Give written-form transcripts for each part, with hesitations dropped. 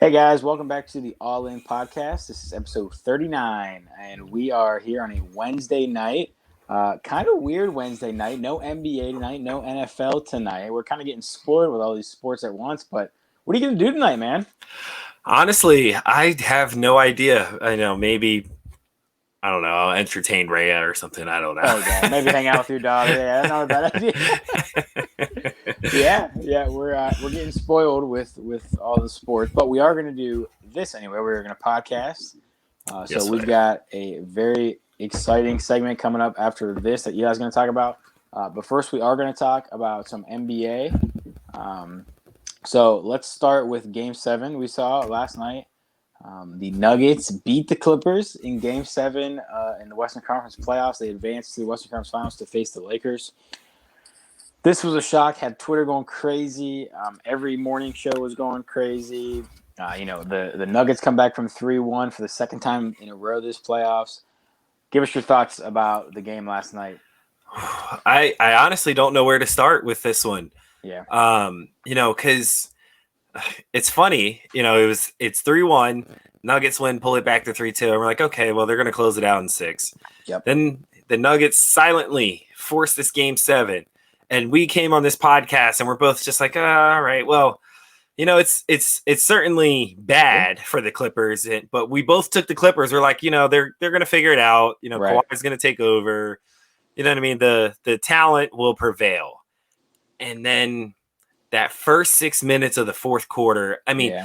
Hey guys, welcome back to the All In Podcast. This is episode 39, and we are here on a Wednesday night. Kind of weird Wednesday night. No NBA tonight, no NFL tonight. We're kind of getting spoiled with all these sports at once, but what are you going to do tonight, man? Honestly, I have no idea. I know maybe I don't know. I'll entertain Rhea or something. I don't There you go. Maybe hang out with your dog. Yeah, that's not a bad idea. Yeah, we're getting spoiled with all the sports, but we are going to do this anyway. We're going to podcast. So Yes, we've sir. got a very exciting segment coming up after this that Eli's going to talk about. But first, we are going to talk about some NBA. So let's start with Game 7 we saw last night. The Nuggets beat the Clippers in Game 7 in the Western Conference playoffs. They advanced to the Western Conference Finals to face the Lakers. This was a shock. Had Twitter going crazy. Every morning show was going crazy. The Nuggets come back from 3-1 for the second time in a row this playoffs. Give us your thoughts about the game last night. I honestly don't know where to start with this one. Yeah. Because it's funny. It's 3-1. Nuggets win, pull it back to 3-2, and we're like, okay, well they're going to close it out in 6. Yep. Then the Nuggets silently forced this Game 7, and we came on this podcast and we're both just like, all right, well. It's certainly bad for the Clippers, but we both took the Clippers. We're like, they're going to figure it out. Right. Kawhi's going to take over. You know what I mean? The talent will prevail. And then that first 6 minutes of the fourth quarter, I mean,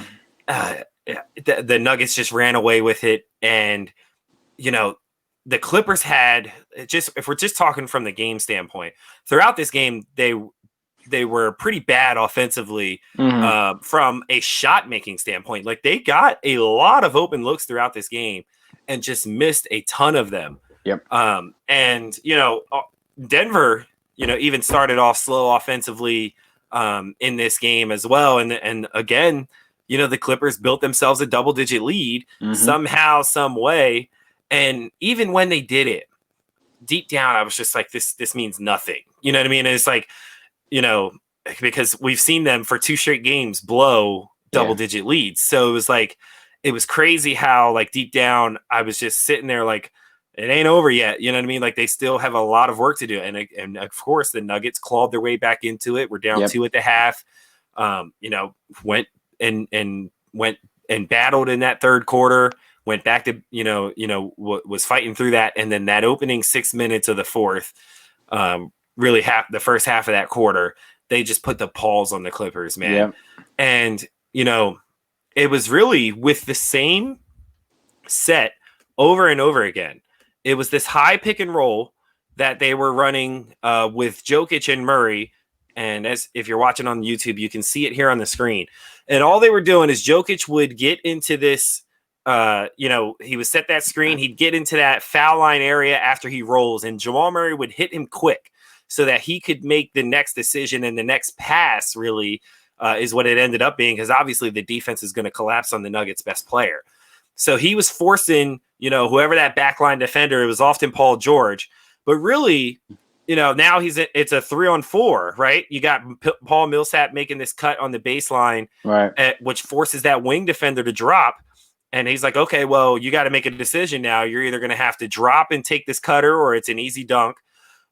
the Nuggets just ran away with it. And, the Clippers had if we're just talking from the game standpoint, throughout this game, they were pretty bad offensively from a shot making standpoint. Like they got a lot of open looks throughout this game and just missed a ton of them. Yep. And Denver, even started off slow offensively in this game as well. And again, the Clippers built themselves a double-digit lead somehow, some way. And even when they did it, deep down, I was just like, this means nothing. You know what I mean? And it's like, because we've seen them for 2 straight games blow double-digit leads. So it was crazy how, like, deep down, I was just sitting there like, it ain't over yet. You know what I mean? Like, they still have a lot of work to do. And of course, the Nuggets clawed their way back into it. We're down 2 at the half. Went and battled in that third quarter. Went back to, was fighting through that. And then that opening 6 minutes of the fourth, really the first half of that quarter, they just put the paws on the Clippers, man. Yep. And, it was really with the same set over and over again. It was this high pick and roll that they were running with Jokic and Murray. And if you're watching on YouTube, you can see it here on the screen. And all they were doing is Jokic would get into this, he would set that screen. He'd get into that foul line area after he rolls, and Jamal Murray would hit him quick so that he could make the next decision, and the next pass really is what it ended up being, because obviously the defense is going to collapse on the Nuggets' best player. So he was forcing, whoever that backline defender, it was often Paul George, but really, now it's a 3-on-4, right? You got Paul Millsap making this cut on the baseline, right? Which forces that wing defender to drop. And he's like, okay, well, you got to make a decision now. You're either going to have to drop and take this cutter, or it's an easy dunk.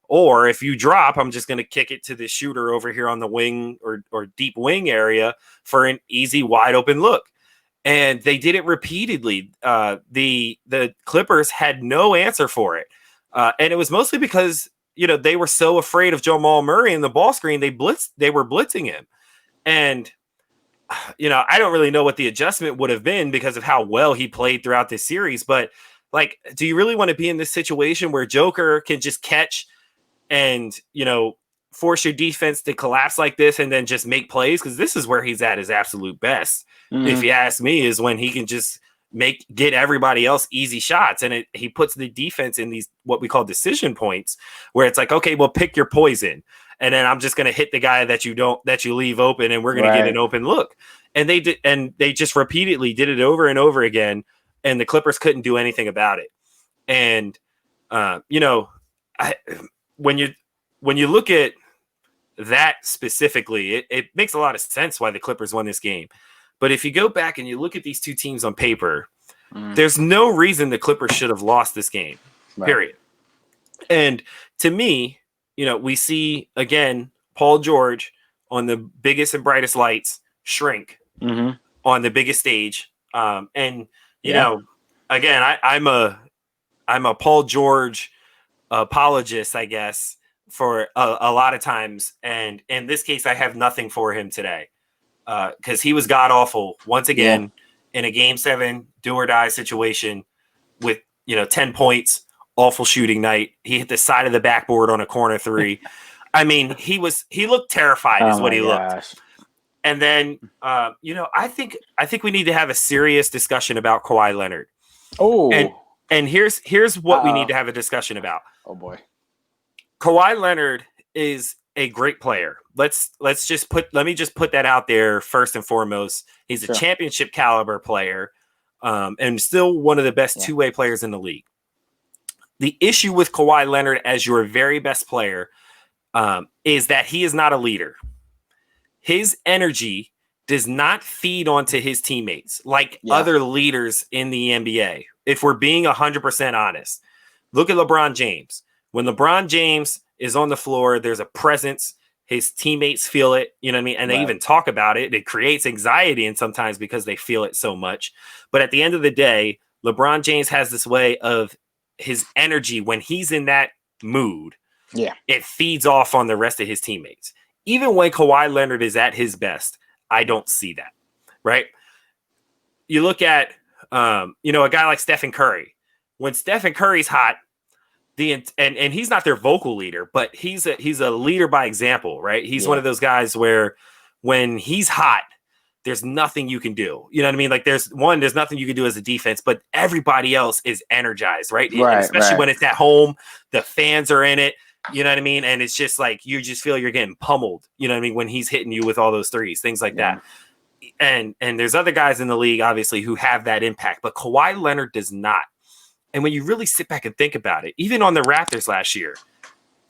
Or if you drop, I'm just going to kick it to the shooter over here on the wing or deep wing area for an easy, wide open look. And they did it repeatedly. The Clippers had no answer for it. And it was mostly because, they were so afraid of Jamal Murray in the ball screen. They were blitzing him. And I don't really know what the adjustment would have been because of how well he played throughout this series. But, like, do you really want to be in this situation where Joker can just catch and, force your defense to collapse like this and then just make plays? Because this is where he's at his absolute best, if you ask me, is when he can just get everybody else easy shots. And he puts the defense in these what we call decision points, where it's like, okay, well, pick your poison. And then I'm just going to hit the guy that you leave open, and we're going to get an open look. And they did, and they just repeatedly did it over and over again. And the Clippers couldn't do anything about it. And, when you look at that specifically, it makes a lot of sense why the Clippers won this game. But if you go back and you look at these two teams on paper, there's no reason the Clippers should have lost this game, period. And to me, we see, again, Paul George on the biggest and brightest lights shrink on the biggest stage. And, you know, again, I'm a Paul George apologist, I guess, for a lot of times. And in this case, I have nothing for him today because he was god-awful once again in a Game 7 do-or-die situation with, 10 points, awful shooting night. He hit the side of the backboard on a corner three. I mean, he looked terrified is what he looked. And then, I think we need to have a serious discussion about Kawhi Leonard. Oh, and here's what we need to have a discussion about. Oh boy, Kawhi Leonard is a great player. Let me just put that out there first and foremost. He's a championship caliber player, and still one of the best two-way players in the league. The issue with Kawhi Leonard as your very best player is that he is not a leader. His energy does not feed onto his teammates like other leaders in the NBA. If we're being 100% honest, look at LeBron James. When LeBron James is on the floor, there's a presence. His teammates feel it, you know what I mean? And they even talk about it. It creates anxiety and sometimes because they feel it so much. But at the end of the day, LeBron James has this way of his energy when he's in that mood. Yeah, it feeds off on the rest of his teammates. Even when Kawhi Leonard is at his best, I don't see that, right? You look at, a guy like Stephen Curry. When Stephen Curry's hot, and he's not their vocal leader, but he's a leader by example, right? He's one of those guys where when he's hot, there's nothing you can do. You know what I mean? Like there's nothing you can do as a defense, but everybody else is energized, right? Especially when it's at home, the fans are in it. You know what I mean? And it's just like, you just feel you're getting pummeled, you know what I mean? When he's hitting you with all those threes, things like that. And there's other guys in the league, obviously, who have that impact, but Kawhi Leonard does not. And when you really sit back and think about it, even on the Raptors last year,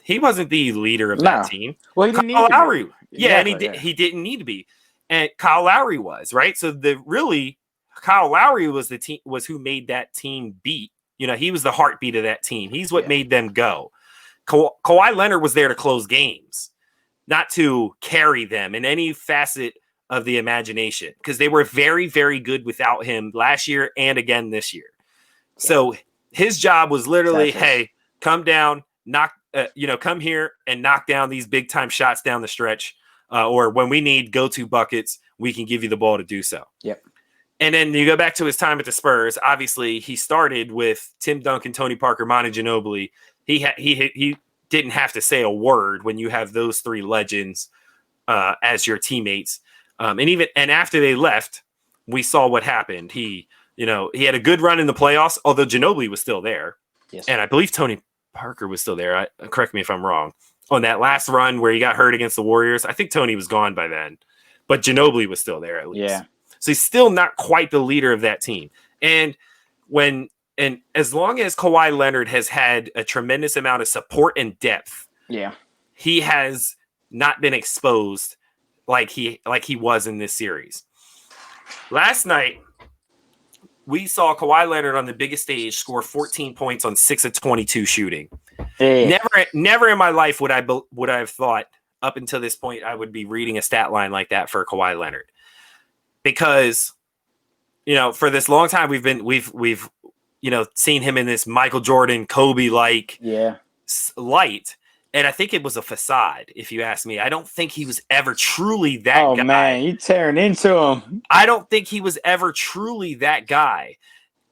he wasn't the leader of that team. Well, he didn't Kyle need to Lowry. be. And he didn't need to be. And Kyle Lowry was, right? So Kyle Lowry was who made that team beat. He was the heartbeat of that team. He's what made them go. Kawhi Leonard was there to close games, not to carry them in any facet of the imagination, because they were very, very good without him last year and again this year. So his job was literally, hey, come down, come here and knock down these big time shots down the stretch, or when we need go-to buckets, we can give you the ball to do so. Yep. And then you go back to his time at the Spurs. Obviously, he started with Tim Duncan, Tony Parker, Manu Ginobili. He didn't have to say a word when you have those three legends as your teammates. And after they left, we saw what happened. He had a good run in the playoffs, although Ginobili was still there. Yes. And I believe Tony Parker was still there. Correct me if I'm wrong. On that last run where he got hurt against the Warriors, I think Tony was gone by then, but Ginobili was still there at least. Yeah. So he's still not quite the leader of that team. And as long as Kawhi Leonard has had a tremendous amount of support and depth, he has not been exposed like he was in this series. Last night, we saw Kawhi Leonard on the biggest stage score 14 points on 6 of 22 shooting. Hey. Never in my life would I have thought up until this point I would be reading a stat line like that for Kawhi Leonard, because for this long time we've seen him in this Michael Jordan, Kobe like light. And I think it was a facade, if you ask me. I don't think he was ever truly that guy. Oh, man, you tearing into him. I don't think he was ever truly that guy.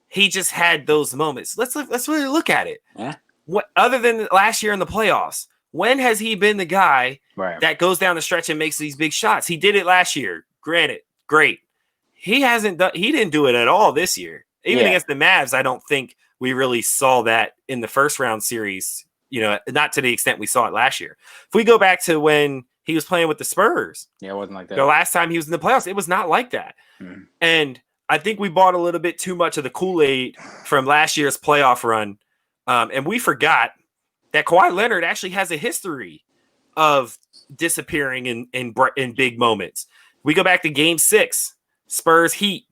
He just had those moments. Let's really look at it. Yeah. What other than last year in the playoffs, when has he been the guy that goes down the stretch and makes these big shots? He did it last year. Granted, great. He didn't do it at all this year. Even against the Mavs, I don't think we really saw that in the first round series. Not to the extent we saw it last year. If we go back to when he was playing with the Spurs, it wasn't like that. The last time he was in the playoffs, it was not like that. Mm. And I think we bought a little bit too much of the Kool-Aid from last year's playoff run. And we forgot that Kawhi Leonard actually has a history of disappearing in big moments. We go back to Game 6, Spurs Heat.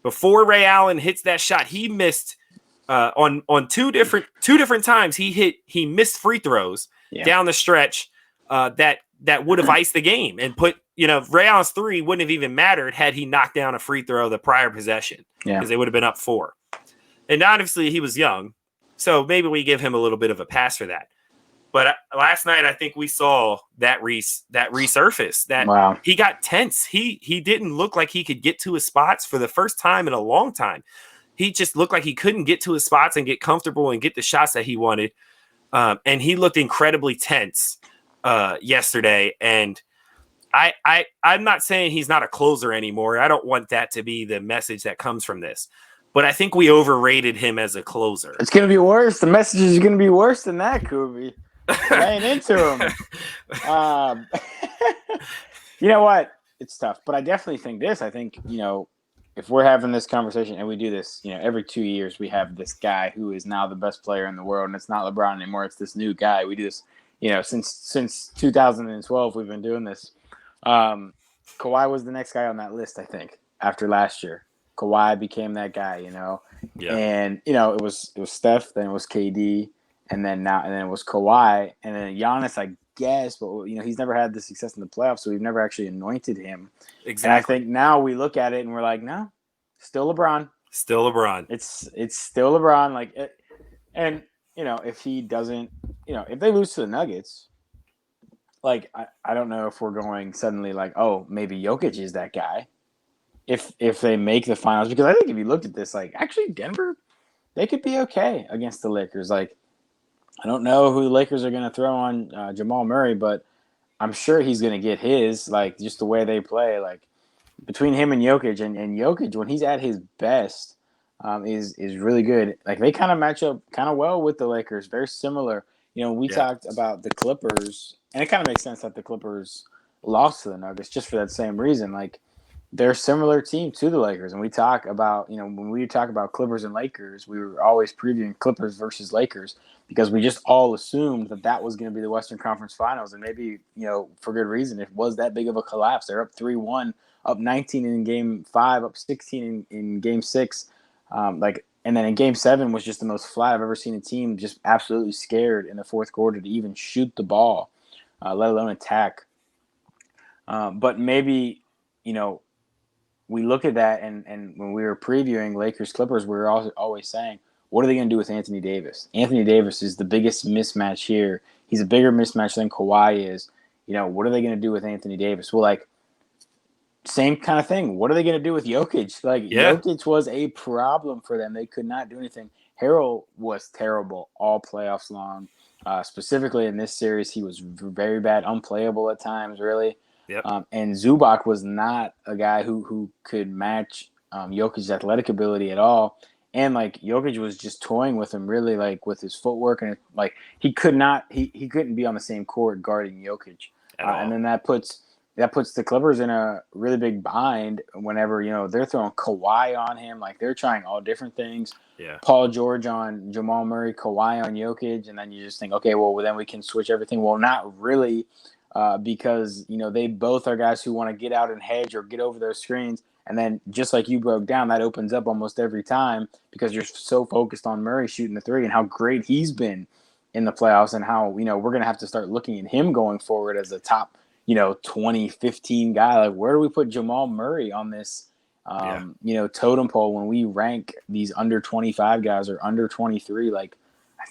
Before Ray Allen hits that shot, he missed on two different times. He missed free throws down the stretch that would have iced the game and put, Ray Allen's three wouldn't have even mattered had he knocked down a free throw the prior possession, because they would have been up 4. And obviously he was young, so maybe we give him a little bit of a pass for that. But last night, I think we saw that resurface. That he got tense. He didn't look like he could get to his spots for the first time in a long time. He just looked like he couldn't get to his spots and get comfortable and get the shots that he wanted. And he looked incredibly tense yesterday. And I'm not saying he's not a closer anymore. I don't want that to be the message that comes from this. But I think we overrated him as a closer. It's going to be worse. The message is going to be worse than that, Kubi. Laying into him. You know what? It's tough. But I definitely think this. I think, if we're having this conversation and we do this, every 2 years we have this guy who is now the best player in the world, and it's not LeBron anymore. It's this new guy. We do this, since 2012 we've been doing this. Kawhi was the next guy on that list, I think, after last year. Kawhi became that guy, Yeah. And, it was Steph, then it was KD. And then it was Kawhi, and then Giannis, I guess, but he's never had the success in the playoffs, so we've never actually anointed him. Exactly. And I think now we look at it and we're like, no, still LeBron. Still LeBron. It's still LeBron. If he doesn't, if they lose to the Nuggets, I don't know if we're going suddenly oh, maybe Jokic is that guy. If they make the finals, because I think if you looked at this, actually Denver, they could be okay against the Lakers. I don't know who the Lakers are going to throw on Jamal Murray, but I'm sure he's going to get his, just the way they play. Between him and Jokic, and Jokic, when he's at his best, is really good. They kind of match up kind of well with the Lakers. Very similar. We talked about the Clippers, and it kind of makes sense that the Clippers lost to the Nuggets just for that same reason. They're a similar team to the Lakers. And we talk about, when we talk about Clippers and Lakers, we were always previewing Clippers versus Lakers because we just all assumed that was going to be the Western Conference Finals. And maybe, for good reason, it was that big of a collapse. They're up 3-1, up 19 in Game 5, up 16 in Game 6. And then in Game 7 was just the most flat I've ever seen a team just absolutely scared in the fourth quarter to even shoot the ball, let alone attack. But maybe, we look at that, and when we were previewing Lakers-Clippers, we were always saying, what are they going to do with Anthony Davis? Anthony Davis is the biggest mismatch here. He's a bigger mismatch than Kawhi is. What are they going to do with Anthony Davis? Well, same kind of thing. What are they going to do with Jokic? Jokic was a problem for them. They could not do anything. Harrell was terrible all playoffs long. Specifically in this series, he was very bad, unplayable at times, really. Yep. And Zubac was not a guy who could match Jokic's athletic ability at all. And Jokic was just toying with him really with his footwork, and he couldn't be on the same court guarding Jokic. And then that puts the Clippers in a really big bind whenever they're throwing Kawhi on him, they're trying all different things. Yeah. Paul George on Jamal Murray, Kawhi on Jokic, and then you just think, okay, well then we can switch everything. Well, not really. Because, they both are guys who want to get out and hedge or get over those screens. And then just like you broke down, that opens up almost every time because you're so focused on Murray shooting the three and how great he's been in the playoffs and how, we're going to have to start looking at him going forward as a top, 20, 15 guy. Where do we put Jamal Murray on this, totem pole when we rank these under 25 guys or under 23? I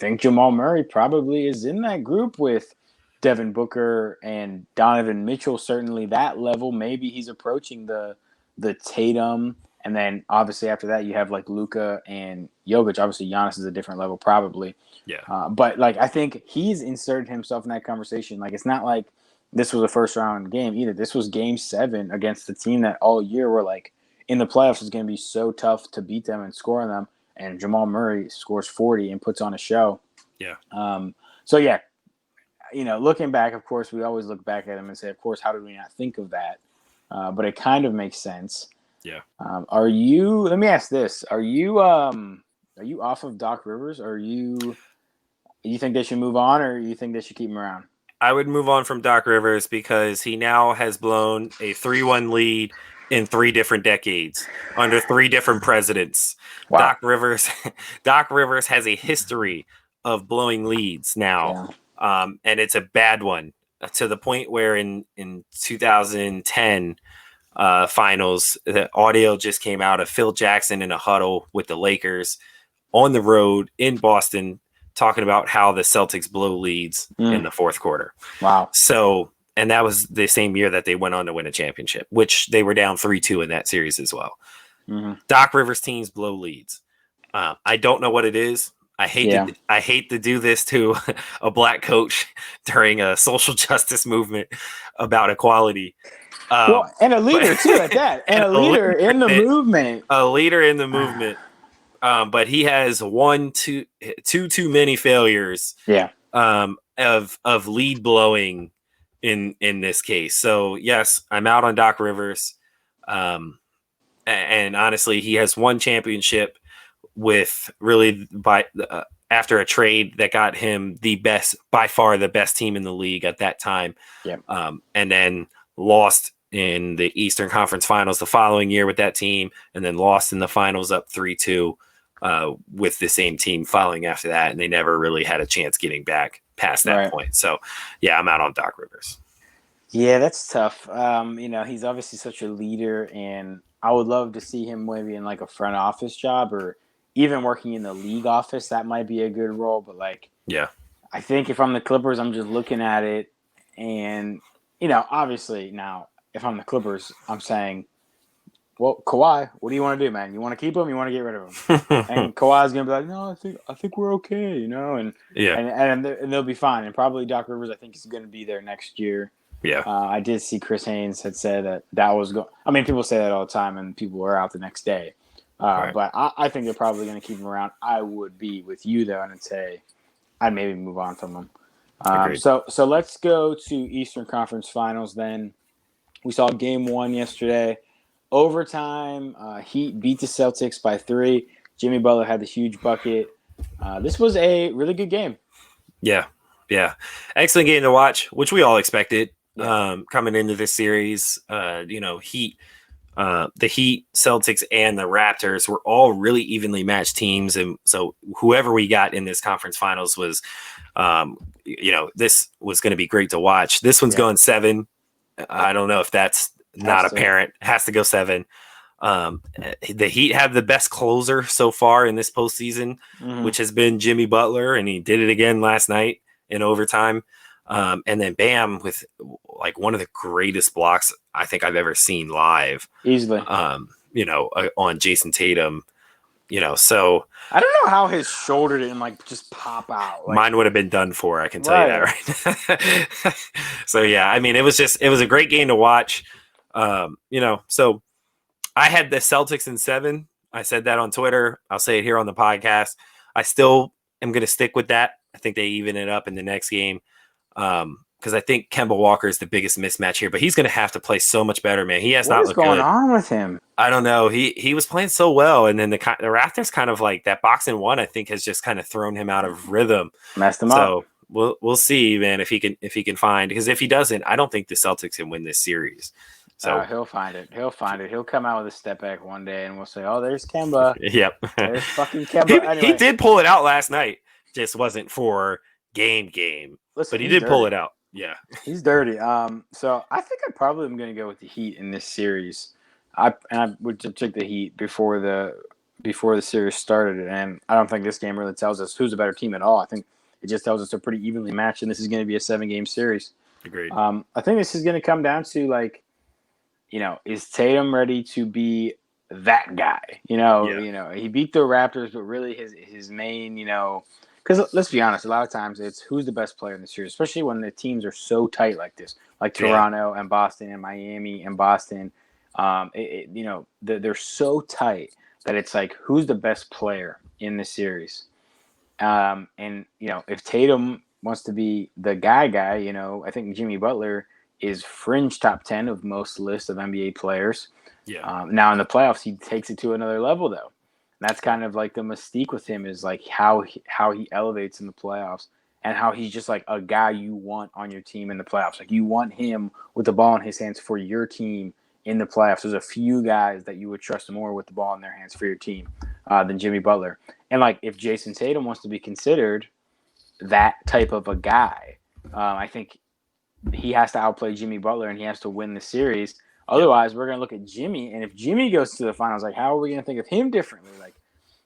think Jamal Murray probably is in that group with Devin Booker and Donovan Mitchell, certainly that level. Maybe he's approaching the Tatum, and then obviously after that you have Luka and Jokic. Obviously Giannis is a different level, probably. Yeah. But I think he's inserted himself in that conversation. It's not like this was a first round game either. This was Game 7 against the team that all year were in the playoffs is going to be so tough to beat them and score on them. And Jamal Murray scores 40 and puts on a show. Yeah. So yeah. Looking back, of course, we always look back at him and say, of course, how did we not think of that? But it kind of makes sense. Yeah. Let me ask this. Are you off of Doc Rivers? You think they should move on, or you think they should keep him around? I would move on from Doc Rivers because he now has blown a 3-1 lead in 3 different decades under 3 different presidents. Wow. Doc Rivers has a history of blowing leads now, and it's a bad one to the point where in 2010 finals, the audio just came out of Phil Jackson in a huddle with the Lakers on the road in Boston, talking about how the Celtics blow leads in the fourth quarter. Wow. So, and that was the same year that they went on to win a championship, which they were down 3-2 in that series as well. Mm-hmm. Doc Rivers teams blow leads. I don't know what it is. I hate to do this to a black coach during a social justice movement about equality. And a leader too at that, and a leader in the movement. A leader in the movement. But he has too many failures. Yeah. Of lead blowing in this case. So yes, I'm out on Doc Rivers. And honestly, he has one championship with really after a trade that got him by far the best team in the league at that time. Yeah. And then lost in the Eastern Conference Finals the following year with that team, and then lost in the finals up 3-2 with the same team following after that. And they never really had a chance getting back past that point. So yeah, I'm out on Doc Rivers. Yeah, that's tough. He's obviously such a leader, and I would love to see him maybe in like a front office job or even working in the league office. That might be a good role. But I think if I'm the Clippers, I'm just looking at it, and obviously now if I'm the Clippers, I'm saying, well, Kawhi, what do you want to do, man? You want to keep him? You want to get rid of him? And Kawhi's gonna be like, no, I think we're okay, and they'll be fine. And probably Doc Rivers, I think, is going to be there next year. Yeah, I did see Chris Haynes had said that was going. I mean, people say that all the time, and people were out the next day. But I think they're probably going to keep him around. I would be with you though, and say I'd maybe move on from him. So let's go to Eastern Conference Finals then. We saw Game 1 yesterday. Overtime, Heat beat the Celtics by 3. Jimmy Butler had the huge bucket. This was a really good game. Yeah. Excellent game to watch, which we all expected coming into this series. Heat, the Heat, Celtics, and the Raptors were all really evenly matched teams. And so whoever we got in this conference finals was, this was going to be great to watch. This one's going 7. I don't know if that's not apparent. Has to go 7. The Heat have the best closer so far in this postseason, which has been Jimmy Butler, and he did it again last night in overtime. And then Bam with like one of the greatest blocks I think I've ever seen live. Easily. On Jason Tatum. So I don't know how his shoulder didn't just pop out. Mine would have been done for, I can tell you that right. So yeah, I mean, it was a great game to watch. So I had the Celtics in 7. I said that on Twitter. I'll say it here on the podcast. I still am going to stick with that. I think they even it up in the next game. Because I think Kemba Walker is the biggest mismatch here, but he's going to have to play so much better, man. He has not looked good. What is going on with him? I don't know. He was playing so well, and then the Raptors kind of like that boxing one. I think has just kind of thrown him out of rhythm, messed him up. So we'll see, man, if he can find. Because if he doesn't, I don't think the Celtics can win this series. So he'll find it. He'll come out with a step back one day, and we'll say, "Oh, there's Kemba." Yep, there's fucking Kemba. He did pull it out last night. Just wasn't game. Listen, but he did pull it out. Yeah, he's dirty. So I think I probably am going to go with the Heat in this series. I would took the Heat before the series started, and I don't think this game really tells us who's a better team at all. I think it just tells us they're pretty evenly matched, and this is going to be a 7-game series. Agreed. I think this is going to come down to is Tatum ready to be that guy? He beat the Raptors, but really his main, because let's be honest, a lot of times it's who's the best player in the series, especially when the teams are so tight like this, like Toronto and Boston and Miami and Boston. They're so tight that it's like who's the best player in the series. If Tatum wants to be the guy, I think Jimmy Butler is fringe top 10 of most lists of NBA players. Yeah. Now in the playoffs, he takes it to another level though. That's kind of like the mystique with him is like how he elevates in the playoffs and how he's just like a guy you want on your team in the playoffs. Like you want him with the ball in his hands for your team in the playoffs. There's a few guys that you would trust more with the ball in their hands for your team than Jimmy Butler. And like if Jason Tatum wants to be considered that type of a guy, I think he has to outplay Jimmy Butler and he has to win the series. Otherwise, we're going to look at Jimmy, and if Jimmy goes to the finals, like how are we going to think of him differently? Like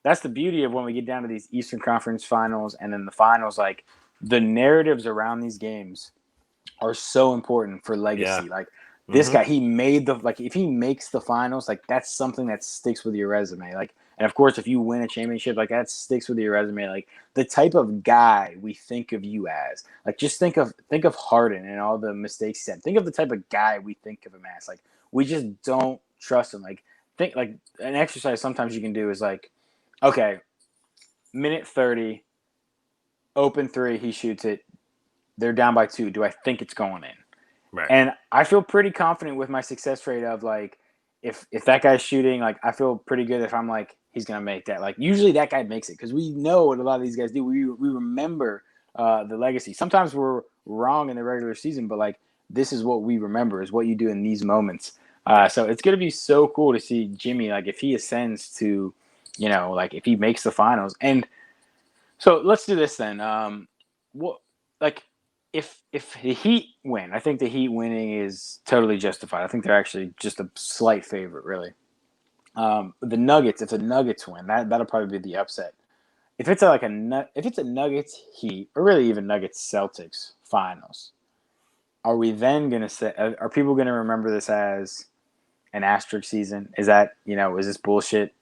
that's the beauty of when we get down to these Eastern Conference finals and then the finals. Like the narratives around these games are so important for legacy. Yeah. Like this guy, he made if he makes the finals, like that's something that sticks with your resume. Like, and of course, if you win a championship, like that sticks with your resume. Like the type of guy we think of you as. Like just think of Harden and all the mistakes he said. Think of the type of guy we think of him as. Like we just don't trust him. Like think like an exercise sometimes you can do is like, okay, minute 30, open three, he shoots it. They're down by 2. Do I think it's going in? Right. And I feel pretty confident with my success rate of like, if that guy's shooting, like I feel pretty good if I'm like, he's going to make that. Like usually that guy makes it because we know what a lot of these guys do. We remember the legacy. Sometimes we're wrong in the regular season, but like this is what we remember is what you do in these moments. So it's going to be so cool to see Jimmy, like if he ascends to, like if he makes the finals. And so let's do this then. If the Heat win, I think the Heat winning is totally justified. I think they're actually just a slight favorite, really. The Nuggets, if the Nuggets win, that'll probably be the upset. If it's a Nuggets Heat, or really even Nuggets Celtics finals, are we then gonna say? Are people gonna remember this as an asterisk season? Is that is this bullshit?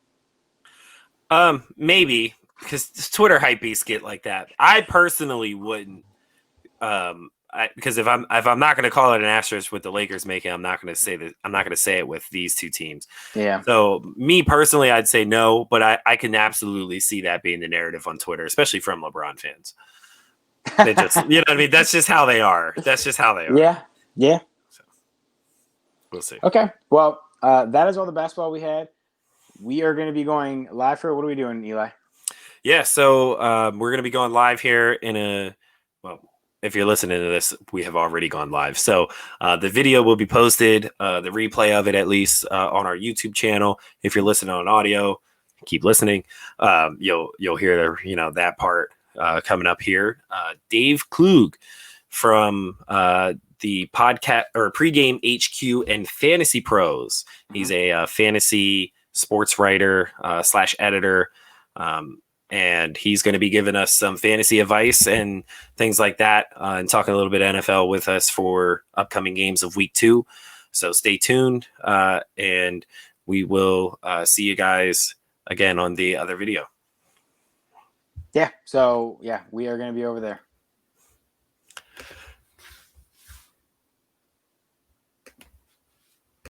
Maybe because Twitter hype beasts get like that. I personally wouldn't. Because if I'm not going to call it an asterisk with the Lakers making, I'm not going to say that. I'm not going to say it with these two teams. Yeah. So me personally, I'd say no, but I can absolutely see that being the narrative on Twitter, especially from LeBron fans. They just, you know what I mean? That's just how they are. That's just how they are. Yeah. Yeah. So, we'll see. Okay. Well, that is all the basketball we had. We are going to be going live for. What are we doing, Eli? Yeah. So we're going to be going live here if you're listening to this, we have already gone live. So the video will be posted, the replay of it at least on our YouTube channel. If you're listening on audio, keep listening. You'll hear that part coming up here. Dave Kluge from the podcast or Pregame HQ and Fantasy Pros. He's a fantasy sports writer / editor. And he's going to be giving us some fantasy advice and things like that and talking a little bit NFL with us for upcoming games of week 2. So stay tuned and we will see you guys again on the other video. Yeah. So, yeah, we are going to be over there.